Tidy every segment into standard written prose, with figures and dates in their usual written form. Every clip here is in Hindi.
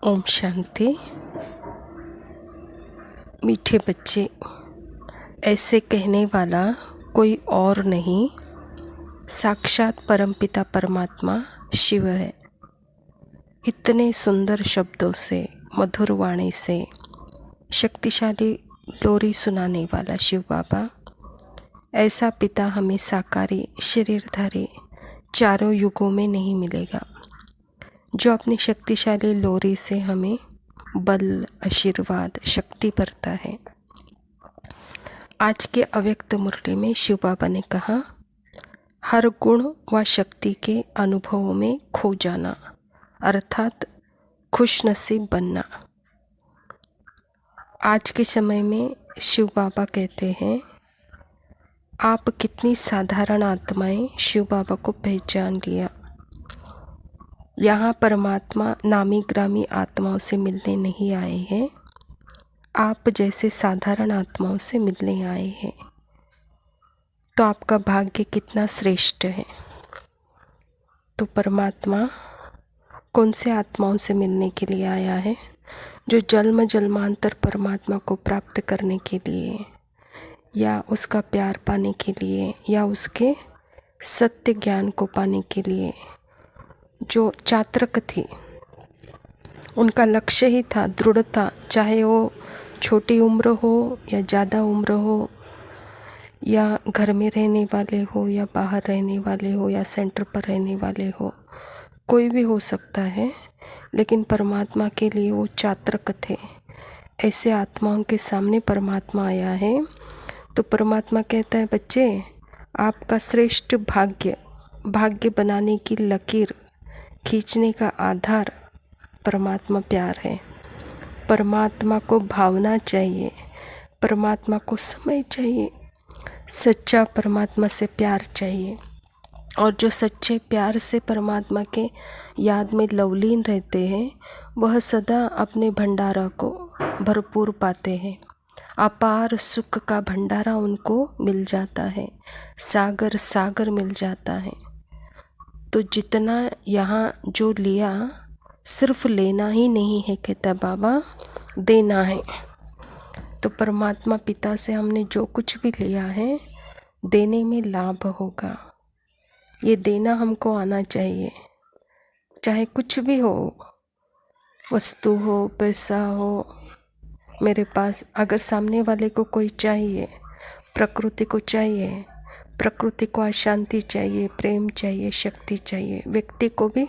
ओम शांति। मीठे बच्चे, ऐसे कहने वाला कोई और नहीं, साक्षात परमपिता परमात्मा शिव है। इतने सुंदर शब्दों से, मधुर वाणी से शक्तिशाली लोरी सुनाने वाला शिव बाबा, ऐसा पिता हमें साकारी शरीरधारी चारों युगों में नहीं मिलेगा, जो अपनी शक्तिशाली लोरी से हमें बल, आशीर्वाद, शक्ति भरता है। आज के अव्यक्त मुरली में शिव बाबा ने कहा, हर गुण व शक्ति के अनुभवों में खो जाना, अर्थात खुशनसीब बनना। आज के समय में शिव बाबा कहते हैं, आप कितनी साधारण आत्माएं शिव बाबा को पहचान लिया। यहाँ परमात्मा नामी ग्रामी आत्माओं से मिलने नहीं आए हैं, आप जैसे साधारण आत्माओं से मिलने आए हैं। तो आपका भाग्य कितना श्रेष्ठ है। तो परमात्मा कौन से आत्माओं से मिलने के लिए आया है? जो जन्म जन्मांतर परमात्मा को प्राप्त करने के लिए, या उसका प्यार पाने के लिए, या उसके सत्य ज्ञान को पाने के लिए, जो चात्रक थी, उनका लक्ष्य ही था दृढ़ता, चाहे वो छोटी उम्र हो या ज़्यादा उम्र हो, या घर में रहने वाले हो या बाहर रहने वाले हो या सेंटर पर रहने वाले हो, कोई भी हो सकता है, लेकिन परमात्मा के लिए वो चात्रक थे। ऐसे आत्माओं के सामने परमात्मा आया है। तो परमात्मा कहता है, बच्चे, आपका श्रेष्ठ भाग्य बनाने की लकीर खींचने का आधार परमात्मा प्यार है। परमात्मा को भावना चाहिए, परमात्मा को समय चाहिए, सच्चा परमात्मा से प्यार चाहिए। और जो सच्चे प्यार से परमात्मा के याद में लवलीन रहते हैं, वह सदा अपने भंडारा को भरपूर पाते हैं। अपार सुख का भंडारा उनको मिल जाता है, सागर सागर मिल जाता है। तो जितना यहाँ जो लिया, सिर्फ लेना ही नहीं है, कहता बाबा, देना है। तो परमात्मा पिता से हमने जो कुछ भी लिया है, देने में लाभ होगा। ये देना हमको आना चाहिए, चाहे कुछ भी हो, वस्तु हो, पैसा हो। मेरे पास अगर सामने वाले को कोई चाहिए, प्रकृति को चाहिए, प्रकृति को अशांति चाहिए, प्रेम चाहिए, शक्ति चाहिए, व्यक्ति को भी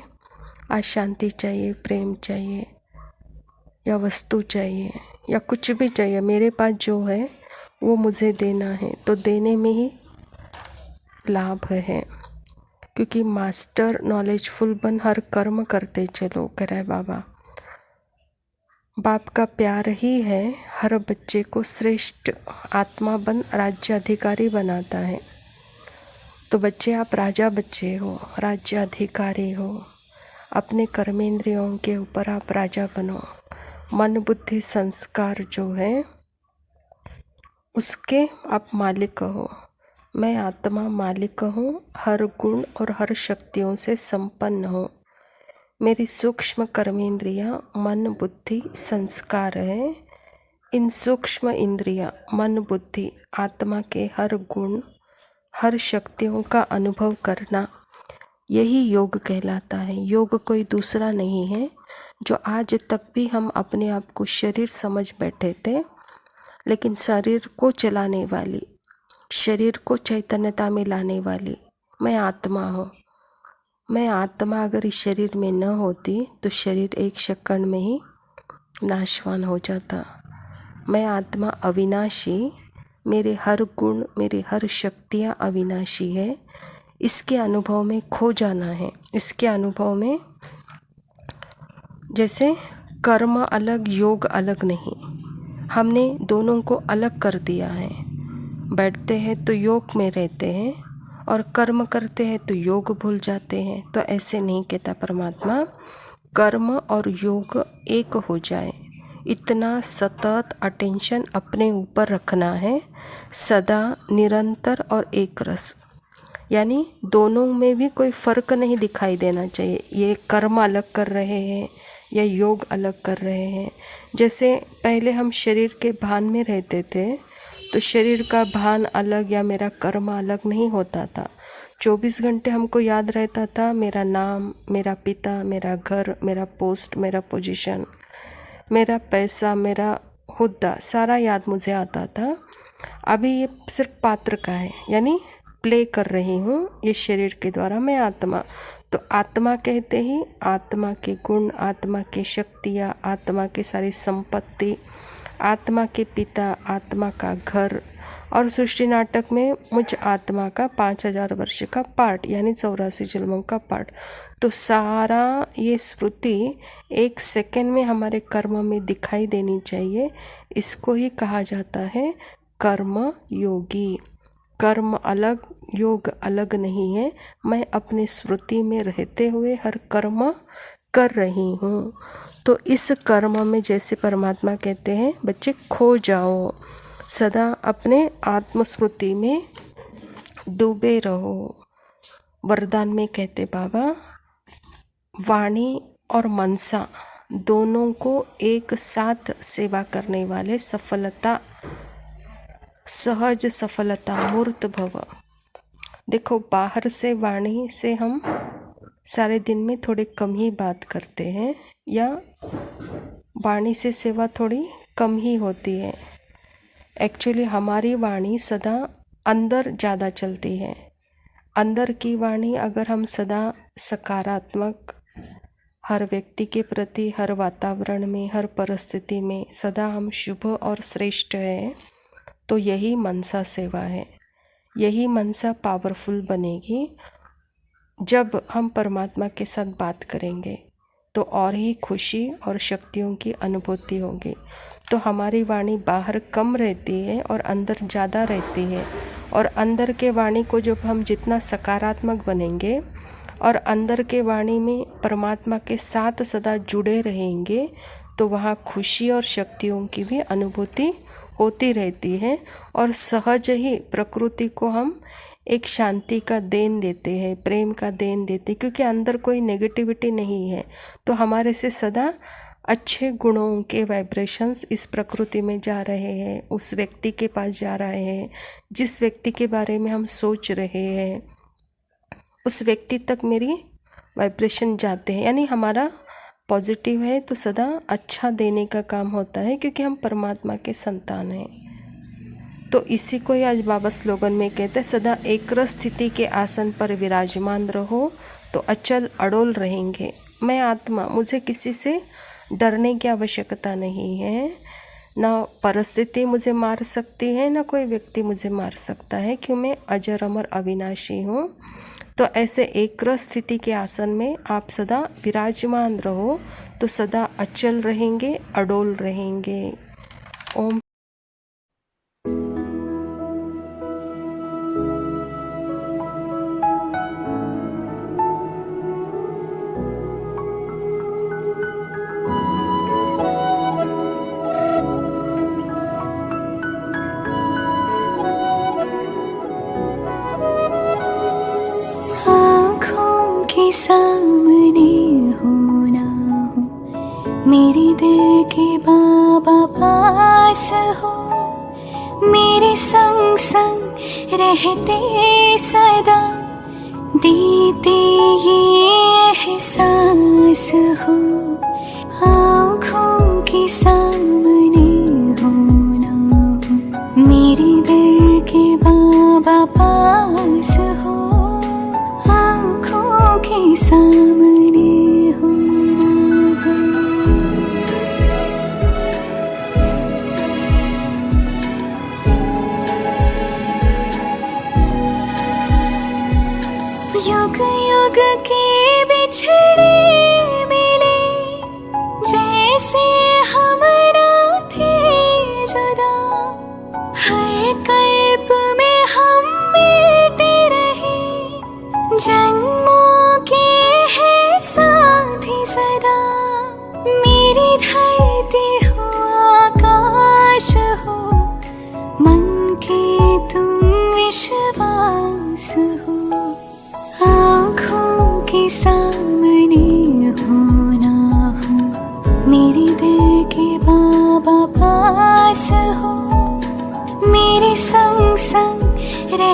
अशांति चाहिए, प्रेम चाहिए, या वस्तु चाहिए, या कुछ भी चाहिए, मेरे पास जो है वो मुझे देना है। तो देने में ही लाभ है, क्योंकि मास्टर नॉलेजफुल बन हर कर्म करते चलो, कह रहा है बाबा। बाप का प्यार ही है हर बच्चे को श्रेष्ठ आत्मा बन राज्य अधिकारी बनाता है। तो बच्चे, आप राजा बच्चे हो, राज्य अधिकारी हो। अपने कर्मेंद्रियों के ऊपर आप राजा बनो। मन बुद्धि संस्कार जो है, उसके आप मालिक हो। मैं आत्मा मालिक हूँ, हर गुण और हर शक्तियों से संपन्न हूँ। मेरी सूक्ष्म कर्मेंद्रियाँ मन बुद्धि संस्कार है। इन सूक्ष्म इंद्रियाँ मन बुद्धि आत्मा के हर गुण, हर शक्तियों का अनुभव करना, यही योग कहलाता है। योग कोई दूसरा नहीं है। जो आज तक भी हम अपने आप को शरीर समझ बैठे थे, लेकिन शरीर को चलाने वाली, शरीर को चैतन्यता में लाने वाली मैं आत्मा हूँ। मैं आत्मा अगर इस शरीर में न होती तो शरीर एक सेकंड में ही नाशवान हो जाता। मैं आत्मा अविनाशी, मेरे हर गुण, मेरी हर शक्तियाँ अविनाशी है। इसके अनुभव में खो जाना है। इसके अनुभव में, जैसे कर्म अलग योग अलग नहीं, हमने दोनों को अलग कर दिया है। बैठते हैं तो योग में रहते हैं, और कर्म करते हैं तो योग भूल जाते हैं। तो ऐसे नहीं कहता परमात्मा, कर्म और योग एक हो जाए, इतना सतत अटेंशन अपने ऊपर रखना है, सदा निरंतर और एक रस। यानी दोनों में भी कोई फ़र्क नहीं दिखाई देना चाहिए। ये कर्म अलग कर रहे हैं, या योग अलग कर रहे हैं। जैसे पहले हम शरीर के भान में रहते थे तो शरीर का भान अलग या मेरा कर्म अलग नहीं होता था। 24 घंटे हमको याद रहता था मेरा नाम, मेरा पिता, मेरा घर, मेरा पोस्ट, मेरा पोजीशन, मेरा पैसा, मेरा हुद्दा, सारा याद मुझे आता था। अभी ये सिर्फ पात्र का है, यानी प्ले कर रही हूँ ये शरीर के द्वारा मैं आत्मा। तो आत्मा कहते ही आत्मा के गुण, आत्मा की शक्तियाँ, आत्मा की सारी संपत्ति, आत्मा के पिता, आत्मा का घर, और सृष्टि नाटक में मुझ आत्मा का 5000 वर्ष का पार्ट यानी 84 जन्मों का पार्ट। तो सारा ये स्मृति 1 सेकंड में हमारे कर्म में दिखाई देनी चाहिए। इसको ही कहा जाता है कर्म योगी। कर्म अलग, योग अलग नहीं है। मैं अपनी स्मृति में रहते हुए हर कर्म कर रही हूँ। तो इस कर्म में जैसे परमात्मा कहते हैं बच्चे खो जाओ, सदा अपने आत्मस्मृति में डूबे रहो। वरदान में कहते बाबा वाणी और मनसा दोनों को एक साथ सेवा करने वाले सफलता, सहज सफलता, मूर्त भव। देखो बाहर से वाणी से हम सारे दिन में थोड़े कम ही बात करते हैं या वाणी से सेवा थोड़ी कम ही होती है। एक्चुअली हमारी वाणी सदा अंदर ज़्यादा चलती है। अंदर की वाणी अगर हम सदा सकारात्मक, हर व्यक्ति के प्रति, हर वातावरण में, हर परिस्थिति में सदा हम शुभ और श्रेष्ठ हैं, तो यही मनसा सेवा है। यही मनसा पावरफुल बनेगी। जब हम परमात्मा के साथ बात करेंगे तो और ही खुशी और शक्तियों की अनुभूति होगी। तो हमारी वाणी बाहर कम रहती है और अंदर ज़्यादा रहती है। और अंदर के वाणी को जब हम जितना सकारात्मक बनेंगे और अंदर के वाणी में परमात्मा के साथ सदा जुड़े रहेंगे तो वहाँ खुशी और शक्तियों की भी अनुभूति होती रहती है। और सहज ही प्रकृति को हम एक शांति का देन देते हैं, प्रेम का देन देते हैं, क्योंकि अंदर कोई नेगेटिविटी नहीं है। तो हमारे से सदा अच्छे गुणों के वाइब्रेशंस इस प्रकृति में जा रहे हैं, उस व्यक्ति के पास जा रहे हैं जिस व्यक्ति के बारे में हम सोच रहे हैं, उस व्यक्ति तक मेरी वाइब्रेशन जाते हैं। यानी हमारा पॉजिटिव है तो सदा अच्छा देने का काम होता है, क्योंकि हम परमात्मा के संतान हैं। तो इसी को ही आज बाबा स्लोगन में कहते हैं सदा एकरस स्थिति के आसन पर विराजमान रहो तो अचल अडोल रहेंगे। मैं आत्मा, मुझे किसी से डरने की आवश्यकता नहीं है। ना परिस्थिति मुझे मार सकती है, ना कोई व्यक्ति मुझे मार सकता है, क्यों मैं अजर अमर अविनाशी हूँ। तो ऐसे एकरस स्थिति के आसन में आप सदा विराजमान रहो तो सदा अचल रहेंगे, अडोल रहेंगे। ओम। सामने हो ना हो, मेरे दिल के बाबा पास हो, मेरे संग संग रहते सदा, देते ये एहसास हो। आँखों के सामने हो ना हो, मेरे दिल के बाबा पास हो, के सामने हो ना हो। युग युग के बिछड़े मिले, जैसे हम ना थे जुदा, हर कल्प में हम मिलते रहे, जन्मों सदा। मेरी धरती हो आकाश हो, मन के तुम विश्वास हो। आँखों के सामने हो ना हो,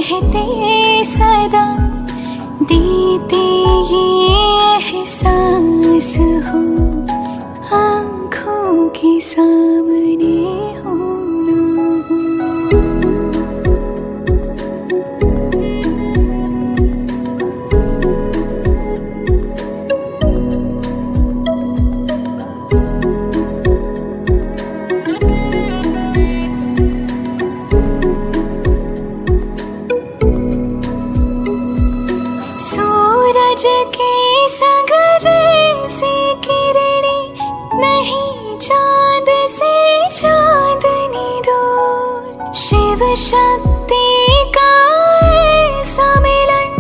रहते सदा, देते ये एहसास हो, आँखों के सामने हो ना हो। सूरज के संग जैसे किरणें, नहीं चांद से चांदनी दूर। शिव शक्ति का ऐसा मिलन,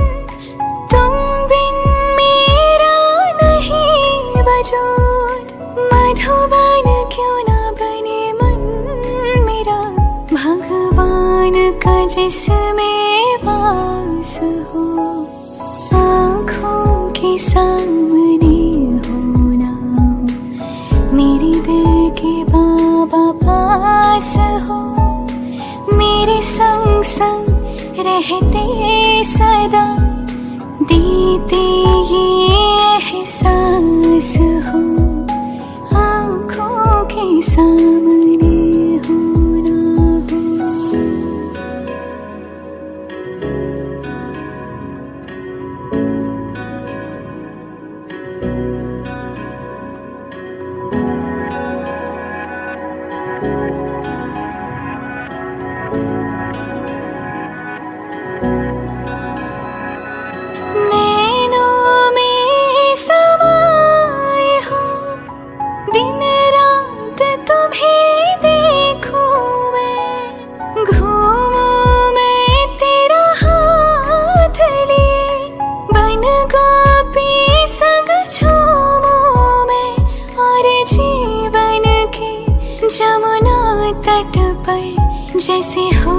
तुम बिन मेरा नहीं वजूद। मधुबन क्यों ना बने मन मेरा, भगवान का जिसमें वास हो, आँखों के सामने हो ना हो। मेरे दिल के बाबा पास हो, मेरे संग संग रहते सदा, देते ये एहसास हो, आँखों के सामने हो ना हो। नैनों में समाए हो, दिन रात तुम्हें देखूं मैं। घूमूं मैं तेरा हाथ लिए, बन गोपी संग झूमूं मैं। और जीवन के जमुना तट पर जैसे हो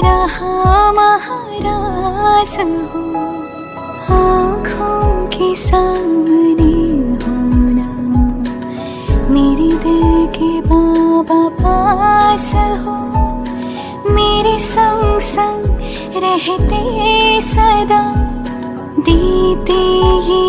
रहा महाराज हो, आँखों के सामने हो ना हो। मेरे दिल के बाबा पास हो, मेरे संग संग रहते सदा, देते ये